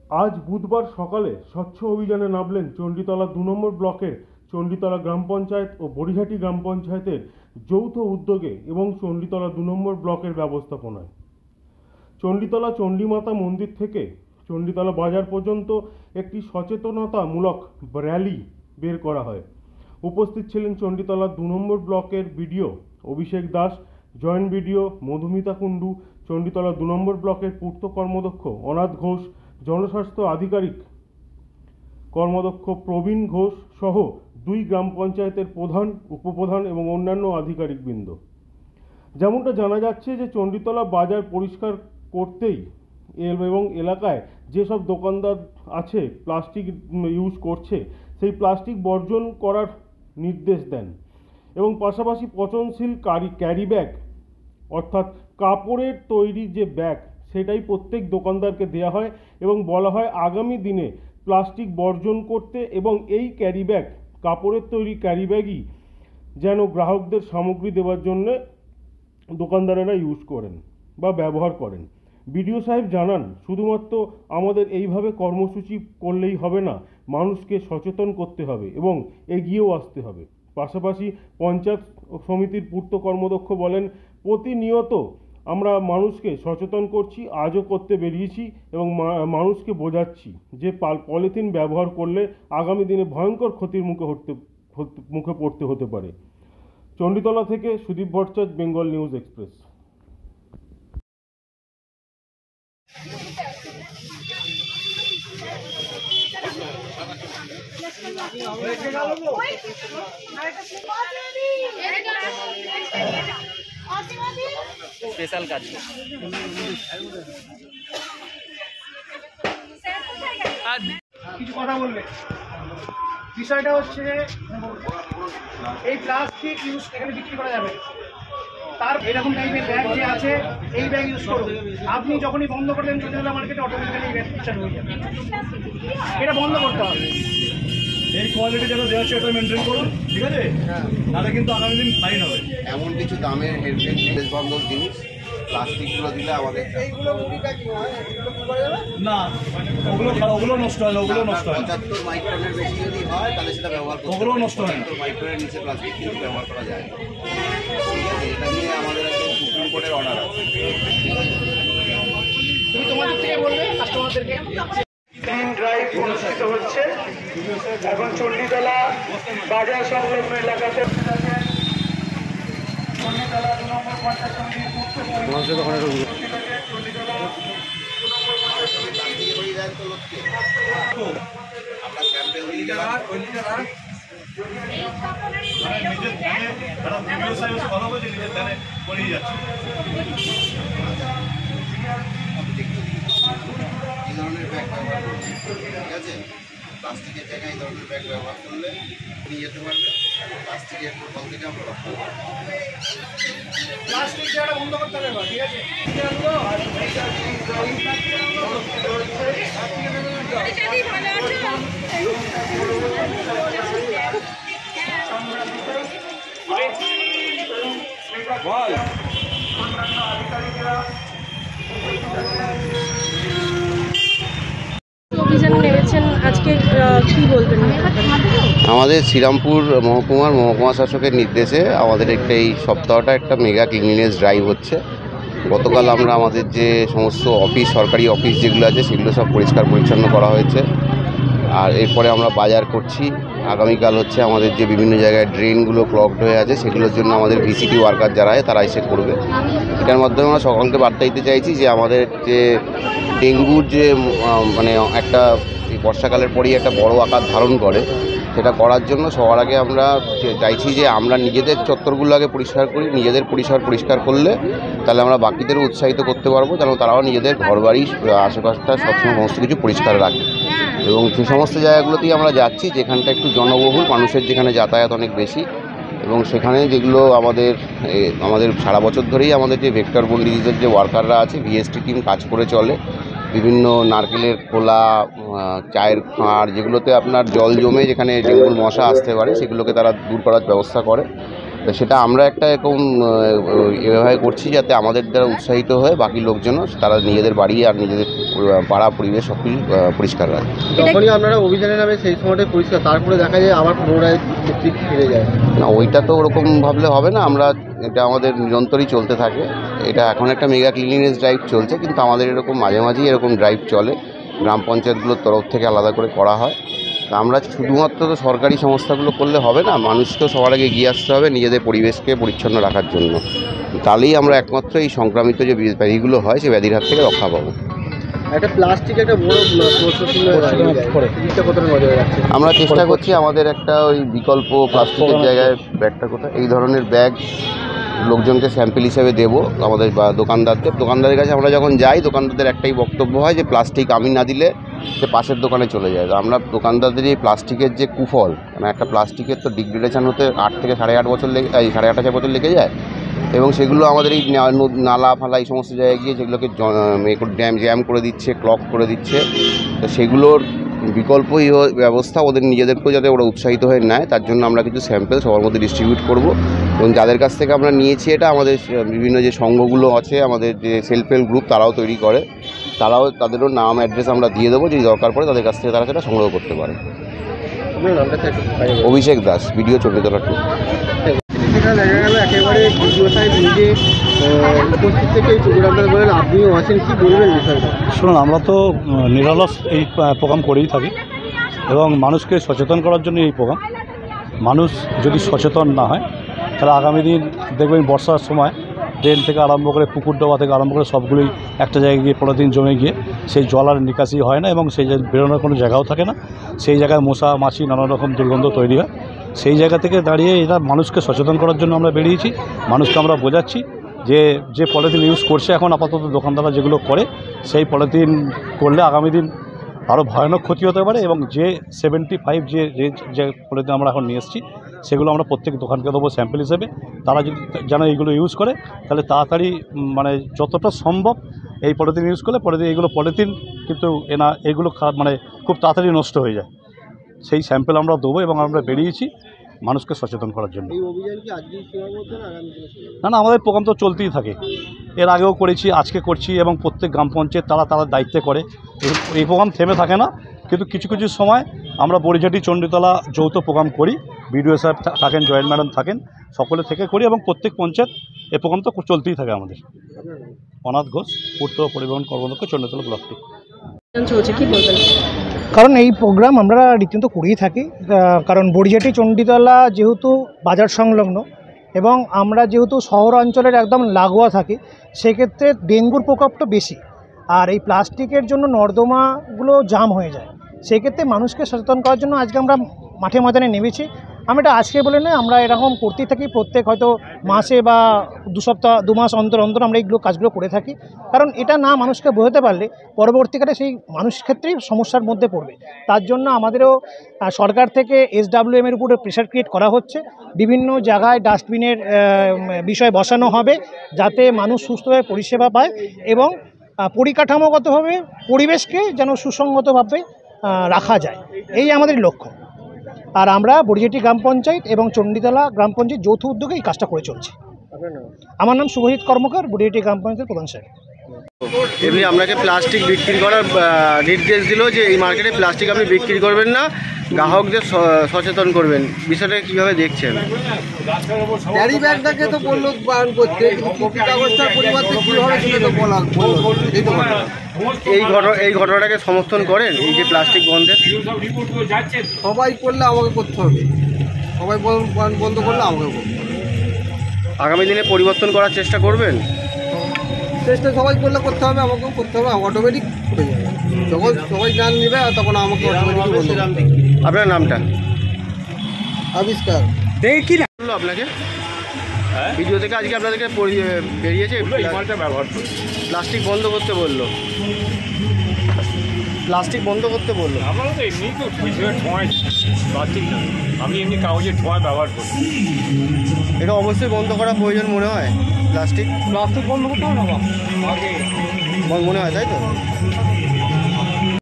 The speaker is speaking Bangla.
আজ বুধবার সকালে স্বচ্ছ অভিযানে নামলেন চণ্ডীতলা ২ নম্বর ব্লকের চণ্ডীতলা গ্রাম পঞ্চায়েত ও বড়িহাটি গ্রাম পঞ্চায়েতের যৌথ উদ্যোগে এবং চণ্ডীতলা ২ নম্বর ব্লকের ব্যবস্থাপনায়। চণ্ডীতলা চণ্ডীমাতা মন্দির থেকে চণ্ডীতলা বাজার পর্যন্ত একটি সচেতনতামূলক র্যালি বের করা হয়। উপস্থিত ছিলেন চণ্ডীতলা ২ নম্বর ব্লকের বিডিও অভিষেক দাস, জয়েন্ট বিডিও মধুমিতা কুণ্ডু, চণ্ডীতলা ২ নম্বর ব্লকের পূর্ত কর্মদক্ষ অনাথ ঘোষ, জনস্বাস্থ্য আধিকারিক কর্মদক্ষ প্রবীণ ঘোষ সহ 2 গ্রাম পঞ্চায়েতের প্রধান, উপপ্রধান এবং অন্যান্য আধিকারিকবৃন্দ। যেমনটা জানা যাচ্ছে যে চণ্ডীতলা বাজার পরিষ্কার করতেই এবং এলাকায় যেসব দোকানদার আছে প্লাস্টিক ইউজ করছে সেই প্লাস্টিক বর্জন করার নির্দেশ দেন এবং পাশাপাশি পচনশীল ক্যারি ব্যাগ অর্থাৎ কাপড়ের তৈরি যে ব্যাগ সেটাই প্রত্যেক দোকানদারকে দেওয়া হয় এবং বলা হয় আগামী দিনে প্লাস্টিক বর্জন করতে এবং এই ক্যারি ব্যাগ কাপড়ের তৈরি ক্যারি ব্যাগই যেন গ্রাহকদের সামগ্রী দেওয়ার জন্য দোকানদারেরা ইউজ করেন বা ব্যবহার করেন। বিডিও সাহেব জানান, শুধুমাত্র আমাদের এইভাবে কর্মসূচি করলেই হবে না, মানুষকে সচেতন করতে হবে এবং এগিয়েও আসতে হবে। পাশাপাশি পঞ্চায়েত সমিতির পূর্ত কর্মদক্ষ বলেন, প্রতিনিয়ত আমরা মানুষকে সচেতন করছি, আজও করতে বেরিয়েছি এবং মানুষকে বোঝাচ্ছি যে পলিথিন ব্যবহার করলে আগামী দিনে ভয়ঙ্কর ক্ষতির মুখে পড়তে হতে পারে। চণ্ডীতলা থেকে Sudip Bhattacharya, Bengal news express. Special কাজ কিছু কথা বলবে। বিষয়টা হচ্ছে এই প্লাস্টিক ইউজ এখানে বিক্রি করা যাবে, তার এরকম টাইপের ব্যাগ যে আছে এই ব্যাগ ইউজ করুন। আপনি যখনই বন্ধ করলেন চণ্ডীতলা মার্কেটে অটোমেটিক্যালি ব্যাগ চালু হয়ে যাবে, এটা বন্ধ করতে হবে। এই কোয়ালিটি যেটা দেওয়া হচ্ছে এটা মেনটেন করুন, ঠিক আছে? তাহলে কিন্তু আগামী দিন ফাইন হবে। এমন কিছু দামের হেরফের দেশবন্ধক জিনিস প্লাস্টিকগুলো দিলে আমাদের না, ওগুলো নষ্ট হয় না, ওগুলো নষ্ট হয় না। 75 মাইক্রনের বেশি যদি হয় তাহলে সেটা ব্যবহার করতে ওগুলো নষ্ট হয় না। 75 মাইক্রনের নিচে প্লাস্টিক কিন্তু ব্যবহার করা যায় না। ঠিক আছে, এটা নিয়ে আমাদের একদম সুপ্রিম কোর্টের অর্ডার আছে। তুমি তোমাদের থেকে বলবে কাস্টমারদেরকে। ক্লিন ড্রাইভ অনুষ্ঠিত হচ্ছে এখন চণ্ডীতলা বাজার সংলগ্ন এলাকাতে। চণ্ডীতলা 2 নম্বর পঞ্চায়েত সমিতির পূর্ত আমরা স্যাম্পেল দিয়ে গেলাম। নিজের ধ্যানে তারা ভিডিও সাইজ ভালো বলছে, নিজের ধ্যানে করেই যাচ্ছে। এই ধরনের ব্যাগ ব্যবহার করছি, ঠিক আছে? প্লাস্টিকের জায়গায় এই ধরনের ব্যাগ ব্যবহার করলে নিয়ে যেতে পারবে। প্লাস্টিকের বোতল থেকে আমরা রক্ষা করবো। প্লাস্টিক জায়গাটা বন্ধ করতে হবে, ঠিক আছে? বল অভিযানে নেমেছেন আজকে, কি বলবেন? আমাদের শ্রীরামপুর মহকুমা শাসকের নির্দেশে আমাদের এই সপ্তাহটা একটা মেগা ক্লিনলিনেস ড্রাইভ হচ্ছে। গতকাল আমরা আমাদের যে সমস্ত সরকারি অফিস যেগুলো আছে সেগুলো সব পরিষ্কার পরিচ্ছন্ন করা হয়েছে। আর এরপরে আমরা বাজার করছি। আগামীকাল হচ্ছে আমাদের যে বিভিন্ন জায়গায় ড্রেনগুলো ক্লগড হয়ে আছে সেগুলোর জন্য আমাদের ভিসিটি ওয়ার্কার যারা আছে তারা এসে করবে। এটার মাধ্যমে আমরা সকলকে বার্তা দিতে চাইছি যে আমাদের যে ডেঙ্গুর যে মানে একটা বর্ষাকালের পরেই একটা বড় আকার ধারণ করে, সেটা করার জন্য সবার আগে আমরা চাইছি যে আমরা নিজেদের চত্বরগুলো আগে পরিষ্কার করি। নিজেদের পরিষ্কার করলে তাহলে আমরা বাকিদেরও উৎসাহিত করতে পারবো, যেন তারাও নিজেদের ঘরবাড়ি আশেপাশটা সবসময় সমস্ত কিছু পরিষ্কার রাখে। এবং সে সমস্ত জায়গাগুলোতেই আমরা যাচ্ছি যেখানটা একটু জনবহুল, মানুষের যেখানে যাতায়াত অনেক বেশি, এবং সেখানে যেগুলো আমাদের সারা বছর ধরেই আমাদের যে ভেক্টর বোর্ন ডিজিজের যে ওয়ার্কাররা আছে, ভিএসটি টিম কাজ করে চলে। বিভিন্ন নারকেলের খোলা, চায়ের খাঁড় যেগুলোতে আপনার জল জমে যেখানে ডেঙ্গুর মশা আসতে পারে সেগুলোকে তারা দূর করার ব্যবস্থা করে। তো সেটা আমরা একটা এরকম এভাবে করছি যাতে আমাদের দ্বারা উৎসাহিত হয়ে বাকি লোকজনও তারা নিজেদের বাড়ি আর নিজেদের পাড়া পরিবেশ সব কিছু পরিষ্কার রাখে। যখনই আপনারা অভিযানে নামে সেই সময়টাই পরিষ্কার, তারপরে দেখা যায় আবার পুনরায় ঠিক ফিরে যায়। না, ওইটা তো ওরকম ভাবলে হবে না। আমরা এটা আমাদের নিরন্তরই চলতে থাকে। এটা এখন একটা মেগা ক্লিনিনেস ড্রাইভ চলছে, কিন্তু আমাদের এরকম মাঝে মাঝেই এরকম ড্রাইভ চলে, গ্রাম পঞ্চায়েতগুলোর তরফ থেকে আলাদা করে করা হয়। তা আমরা শুধুমাত্র তো সরকারি সংস্থাগুলো করলে হবে না, মানুষকেও সবার আগে এগিয়ে আসতে হবে নিজেদের পরিবেশকে পরিচ্ছন্ন রাখার জন্য। তাহলেই আমরা একমাত্র এই সংক্রামিত যে ব্যাধিগুলো হয় সেই ব্যাধির হাত থেকে রক্ষা পাবো। একটা প্লাস্টিক একটা বড় কতটা নজরে রাখছে। আমরা চেষ্টা করছি আমাদের একটা ওই বিকল্প প্লাস্টিকের জায়গায় ব্যাগটা কোথায় এই ধরনের ব্যাগ লোকজনকে স্যাম্পল হিসেবে দেবো আমাদের বা দোকানদারের কাছে। আমরা যখন যাই দোকানদারদের একটাই বক্তব্য হয় যে প্লাস্টিক আমি না দিলে সে পাশের দোকানে চলে যায়। তো আমরা দোকানদারদের এই প্লাস্টিকের যে কুফল, মানে একটা প্লাস্টিকের তো ডিগ্রেডেশন হতে 8 থেকে 8.5 বছর সাড়ে 8 বছর লেগে যায়, এবং সেগুলো আমাদের এই নালা ফালা এই সমস্ত জায়গায় গিয়ে যেগুলোকে জ্যাম করে দিচ্ছে, ক্লগ করে দিচ্ছে। তো সেগুলোর বিকল্প ব্যবস্থা ওদের নিজেদেরকেও যাতে ওরা উৎসাহিত হয়ে নেয়, তার জন্য আমরা কিছু স্যাম্পল সবার মধ্যে ডিস্ট্রিবিউট করব। এবং যাদের কাছ থেকে আমরা নিয়েছি এটা আমাদের বিভিন্ন যে সংঘগুলো আছে, আমাদের যে সেলফ হেল্প গ্রুপ তারাও তৈরি করে, তাদেরও নাম অ্যাড্রেস আমরা দিয়ে দেবো, যদি দরকার পড়ে তাদের কাছ থেকে তারা সেটা সংগ্রহ করতে পারে। অভিষেক দাস, ভিডিও চণ্ডীতলা 2। সেটা দেখা গেল একেবারে ভিডিও সাহেব নিজে উপস্থিত থেকে এই প্রোগ্রামটা বলেন, আপনিও আছেন, কি বলবেন বিষয়টা? শুনুন, আমরা তো নিরলস এই প্রোগ্রাম করেই থাকি এবং মানুষকে সচেতন করার জন্য এই প্রোগ্রাম। মানুষ যদি সচেতন না হয় তাহলে আগামী দিন দেখবেন বর্ষার সময় ড্রেন থেকে আরম্ভ করে পুকুর ডোবা থেকে আরম্ভ করে সবগুলোই একটা জায়গায় গিয়ে পলিথিন জমে গিয়ে সেই জল আর নিকাশি হয় না এবং সেই বেরোনোর কোনো জায়গাও থাকে না। সেই জায়গায় মশা মাছি নানা রকম দুর্গন্ধ তৈরি হয়। সেই জায়গা থেকে দাঁড়িয়ে এটা মানুষকে সচেতন করার জন্য আমরা বেরিয়েছি। মানুষকে আমরা বোঝাচ্ছি যে পলিথিন ইউজ করছে এখন আপাতত দোকানদাররা যেগুলো করে, সেই পলিথিন করলে আগামী দিন আরও ভয়ানক ক্ষতি হতে পারে। এবং যে 75 যে পলিথিন আমরা এখন নিয়ে এসেছি সেগুলো আমরা প্রত্যেক দোকানকে দেবো স্যাম্পল হিসেবে। তারা যদি যেন এইগুলো ইউজ করে তাহলে তাড়াতাড়ি মানে যতটা সম্ভব এই পলিথিন ইউজ করলে এইগুলো পলিথিন কিন্তু এগুলো মানে খুব তাড়াতাড়ি নষ্ট হয়ে যায়। সেই স্যাম্পল আমরা দেবো এবং আমরা বেরিয়েছি মানুষকে সচেতন করার জন্য। এই অভিযান কি আজকেই সীমাবদ্ধ না আগামী দিনে? না, আমাদের প্রোগ্রাম তো চলতেই থাকে। এর আগেও করেছি, আজকে করছি এবং প্রত্যেক গ্রাম পঞ্চায়েত তারা দায়িত্বে করে। এই প্রোগ্রাম থেমে থাকে না, কিন্তু কিছু কিছু সময় আমরা বড়িঝাটি চণ্ডীতলা যৌথ প্রোগ্রাম করি। বিডিও সাহেব থাকেন, জয়েন্ট ম্যাডাম থাকেন, সকলে থেকে করি এবং প্রত্যেক পঞ্চায়েত এই প্রোগ্রাম তো চলতেই থাকে আমাদের। অনাথ ঘোষ, পূর্ত পরিবহন কর্মদক্ষ, চণ্ডীতলা ব্লক 2। চলছে, কি বলবেন? কারণ এই প্রোগ্রাম আমরা রীতিমতো করেই থাকি, কারণ বড়িঝাটি চণ্ডীতলা যেহেতু বাজার সংলগ্ন এবং আমরা যেহেতু শহর অঞ্চলের একদম লাগোয়া থাকি, সেক্ষেত্রে ডেঙ্গুর প্রকোপটা বেশি। আর এই প্লাস্টিকের জন্য নর্দমাগুলো জাম হয়ে যায়। সেক্ষেত্রে মানুষকে সচেতন করার জন্য আজকে আমরা মাঠে ময়দানে নেমেছি। আমি এটা আজকে বলে নয়, আমরা এরকম করতেই থাকি। প্রত্যেক হয়তো মাসে বা 2 মাস অন্তর আমরা এইগুলো কাজগুলো করে থাকি। কারণ এটা না মানুষকে বোঝাতে পারলে পরবর্তীকালে সেই মানুষের ক্ষেত্রেই সমস্যার মধ্যে পড়বে। তার জন্য আমাদেরও সরকার থেকে SWM-এর উপরে প্রেশার ক্রিয়েট করা হচ্ছে। বিভিন্ন জায়গায় ডাস্টবিনের বিষয় বসানো হবে যাতে মানুষ সুস্থভাবে পরিষেবা পায় এবং পরিকাঠামোগতভাবে পরিবেশকে যেন সুসংগতভাবে রাখা যায়, এই আমাদের লক্ষ্য। আর আমরা বড়িঝাটি গ্রাম পঞ্চায়েত এবং চণ্ডীতলা গ্রাম পঞ্চায়েত যৌথ উদ্যোগে এই কাজটা করে চলছি। আমার নাম শুভজিৎ কর্মকার, বড়িঝাটি গ্রাম পঞ্চায়েতের প্রধান সাহেব। এমনি আপনাকে প্লাস্টিক বিক্রি করার নির্দেশ দিল যে এই মার্কেটে প্লাস্টিক আপনি বিক্রি করবেন না, গ্রাহকদের সচেতন করবেন। বিষয়টা কীভাবে দেখছেন? ক্যারি ব্যাগটাকে তো বললো বারণ করতে, কিন্তু কপি কাগজটার পরিবর্তে কীভাবে সেটা তো বলা এই ঘটনাটাকে সমর্থন করেন, এই যে প্লাস্টিক বন্ধের? সবাই করলে আমাকে করতে হবে, সবাই বন্ধ করলে আমাকে করতে হবে। আগামী দিনে পরিবর্তন করার চেষ্টা করবেন? চেষ্টা সবাই করলে করতে হবে, আমাকেও করতে হবে, অটোমেটিক করে যাবে। যখন সবাই জ্ঞান নেবে তখন আমাকে অটোমেটিক বলতে হবে। আপনার নামটা? আবিষ্কার। দেখি না আপনাকে ভিডিও থেকে আজকে আপনাদেরকে বেরিয়েছে প্লাস্টিক বন্ধ করতে বললো, প্লাস্টিক বন্ধ করতে বললো। আমরা তো এমনি তো ঠোঁয়ায় প্লাস্টিক না, আমি এমনি কাগজের ঠোঁয়া ব্যবহার করি। এটা অবশ্যই বন্ধ করা প্রয়োজন মনে হয়। প্লাস্টিক বন্ধ করতে হবে না, মনে হয়, তাই তো?